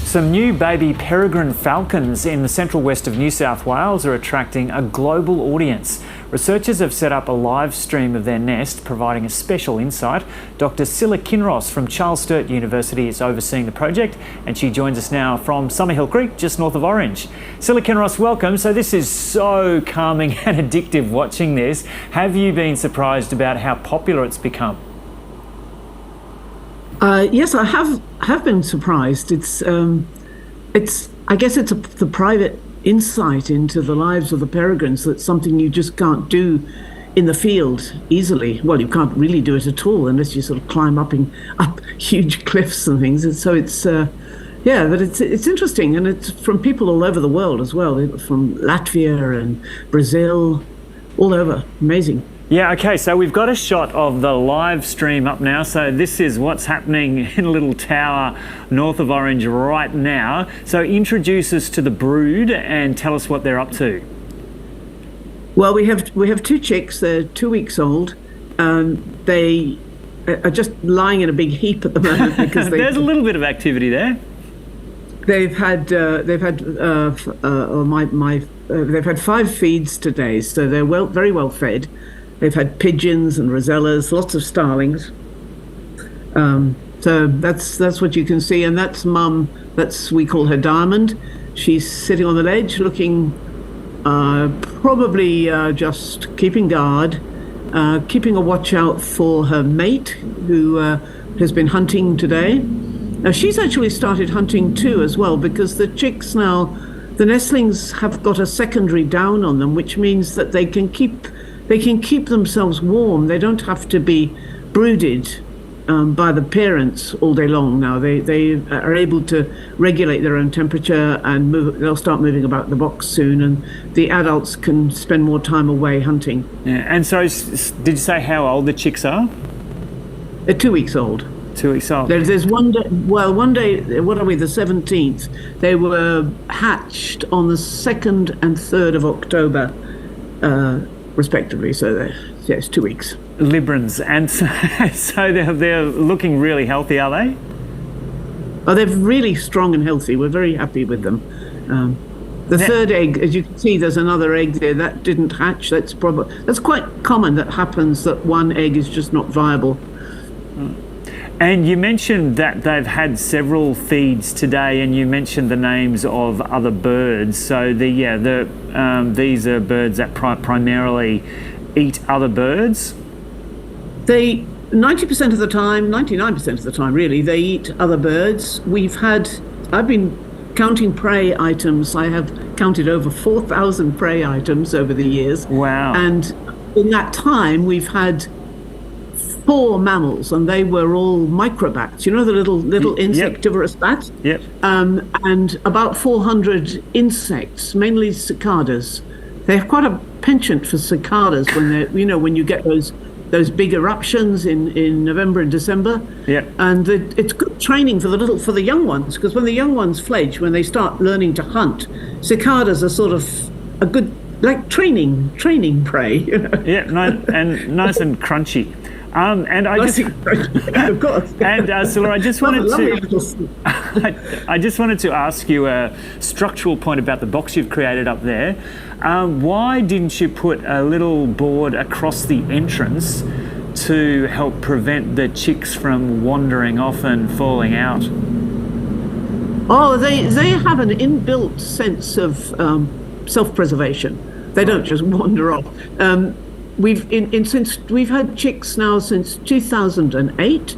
Some new baby peregrine falcons in the central west of New South Wales are attracting a global audience. Researchers have set up a live stream of their nest, providing a special insight. Dr. Scilla Kinross from Charles Sturt University is overseeing the project, and she joins us now from Summerhill Creek, just north of Orange. Scilla Kinross, welcome. So this is so calming and addictive watching this. Have you been surprised about how popular it's become? Yes, I have been surprised. I guess it's the private insight into the lives of the peregrines. That's something you just can't do in the field easily. Well, you can't really do it at all unless you sort of climb up huge cliffs and things. And so but it's interesting, and it's from people all over the world as well, from Latvia and Brazil, all over. Amazing. Yeah, okay, so we've got a shot of the live stream up now. So this is what's happening in a little tower north of Orange right now. So introduce us to the brood and tell us what they're up to. Well, we have two chicks. They're 2 weeks old. They are just lying in a big heap at the moment because there's a little bit of activity there. They've had 5 feeds today, so they're very well fed. They've had pigeons and rosellas, lots of starlings. So that's what you can see, and that's Mum. We call her Diamond. She's sitting on the ledge, looking probably just keeping guard, keeping a watch out for her mate, who has been hunting today. Now she's actually started hunting too as well, because the chicks now, the nestlings have got a secondary down on them, which means that they can keep themselves warm. They don't have to be brooded by the parents all day long now. They are able to regulate their own temperature and move. They'll start moving about the box soon, and the adults can spend more time away hunting. Yeah, and so did you say how old the chicks are? They're 2 weeks old. 2 weeks old. There's one day, what are we, the 17th? They were hatched on the 2nd and 3rd of October, respectively, so it's 2 weeks. Librans, and so they're looking really healthy, are they? Oh, they're really strong and healthy. We're very happy with them. The third egg, as you can see, there's another egg there that didn't hatch. That's quite common. That happens, that one egg is just not viable. And you mentioned that they've had several feeds today, and you mentioned the names of other birds. So these are birds that primarily eat other birds? 90% of the time, 99% of the time really, they eat other birds. I've been counting prey items. I have counted over 4,000 prey items over the years. Wow. And in that time, we've had 4 mammals, and they were all microbats, the little insectivorous bats. Yep. And about 400 insects, mainly cicadas. They have quite a penchant for cicadas when you get those big eruptions in November and December. Yeah. And it's good training for the young ones, because when the young ones fledge, when they start learning to hunt, cicadas are sort of a good, like training prey. Yeah, and nice and crunchy. And I just, of course. And Scilla, I just wanted to ask you a structural point about the box you've created up there. Why didn't you put a little board across the entrance to help prevent the chicks from wandering off and falling out? Oh, they have an inbuilt sense of self-preservation. They don't just wander off. We've had chicks now since 2008,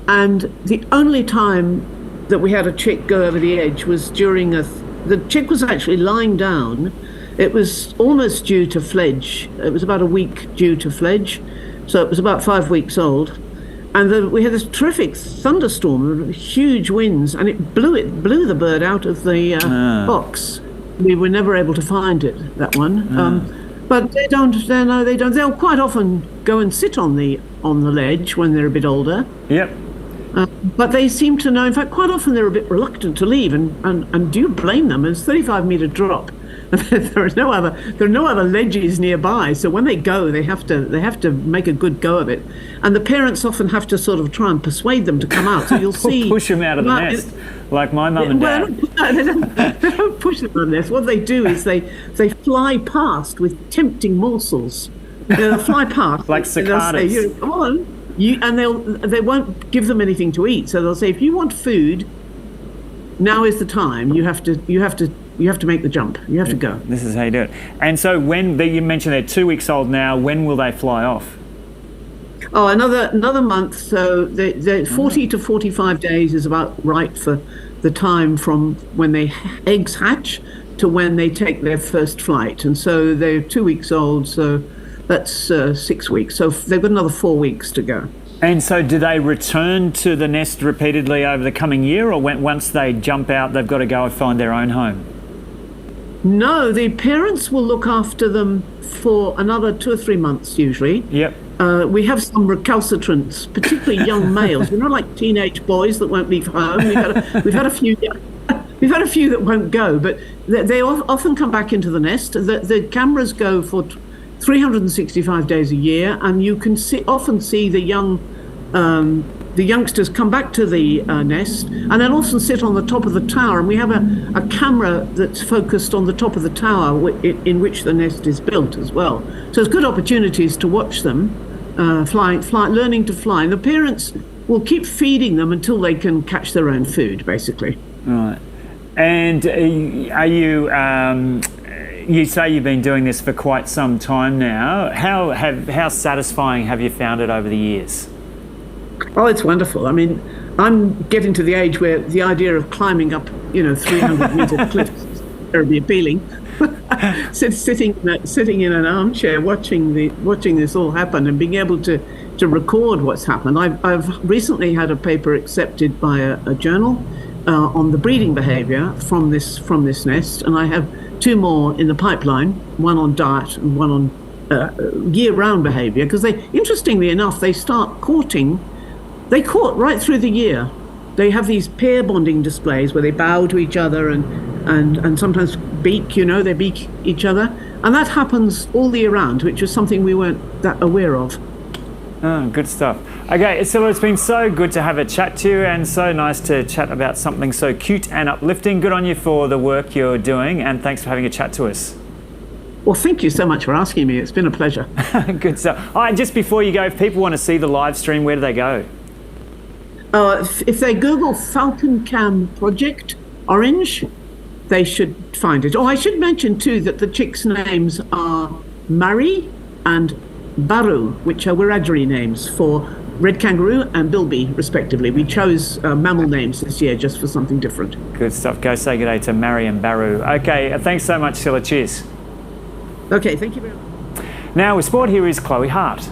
and the only time that we had a chick go over the edge was the chick was actually lying down. It was almost due to fledge. It was about a week due to fledge, so it was about 5 weeks old. And we had this terrific thunderstorm, huge winds, and it blew the bird out of the box. We were never able to find it, that one. But they don't. They'll quite often go and sit on the ledge when they're a bit older. Yep. But they seem to know. In fact, quite often they're a bit reluctant to leave. And do you blame them? It's a 35-meter drop. There are no other ledges nearby. So when they go, they have to make a good go of it. And the parents often have to sort of try and persuade them to come out. So you'll see push them out of the nest, like my mum and dad. They don't push them out of the nest. What they do is they fly past with tempting morsels. They'll fly past like cicadas. They'll say, come on. They won't give them anything to eat. So they'll say, if you want food, now is the time. You have to make the jump. You have to go. This is how you do it. And so you mentioned they're 2 weeks old now. When will they fly off? Oh, another month. So the 40 to 45 days is about right for the time from when they eggs hatch to when they take their first flight. And so they're 2 weeks old. So that's 6 weeks. So they've got another 4 weeks to go. And so do they return to the nest repeatedly over the coming year, or once they jump out, they've got to go and find their own home? No, the parents will look after them for another 2 or 3 months usually. Yep. We have some recalcitrants, particularly young males. We're not like teenage boys that won't leave home. We've had a few that won't go, but they often come back into the nest. The cameras go for 365 days a year, and you can often see the youngsters come back to the nest, and then often sit on the top of the tower. And we have a camera that's focused on the top of the tower in which the nest is built as well. So it's good opportunities to watch them learning to fly. And the parents will keep feeding them until they can catch their own food, basically. Right. And are you? You say you've been doing this for quite some time now. How satisfying have you found it over the years? Oh, it's wonderful. I mean, I'm getting to the age where the idea of climbing up, 300-meter cliffs is terribly appealing. Sitting in an armchair, watching this all happen, and being able to record what's happened. I've recently had a paper accepted by a journal on the breeding behaviour from this nest, and I have 2 more in the pipeline, one on diet and one on year-round behaviour, because interestingly enough, they start courting. They court right through the year. They have these pair bonding displays where they bow to each other and sometimes beak, they beak each other. And that happens all the year round, which is something we weren't that aware of. Oh, good stuff. Okay, Scylla, it's been so good to have a chat to you, and so nice to chat about something so cute and uplifting. Good on you for the work you're doing, and thanks for having a chat to us. Well, thank you so much for asking me. It's been a pleasure. Good stuff. Oh, and just before you go, if people want to see the live stream, where do they go? If they Google FalconCam Project Orange, they should find it. Oh, I should mention too that the chicks' names are Murray and Baru, which are Wiradjuri names for red kangaroo and bilby, respectively. We chose mammal names this year just for something different. Good stuff. Go say good day to Murray and Baru. Okay, thanks so much, Scylla. Cheers. Okay, thank you very much. Now with sport, here is Chloe Hart.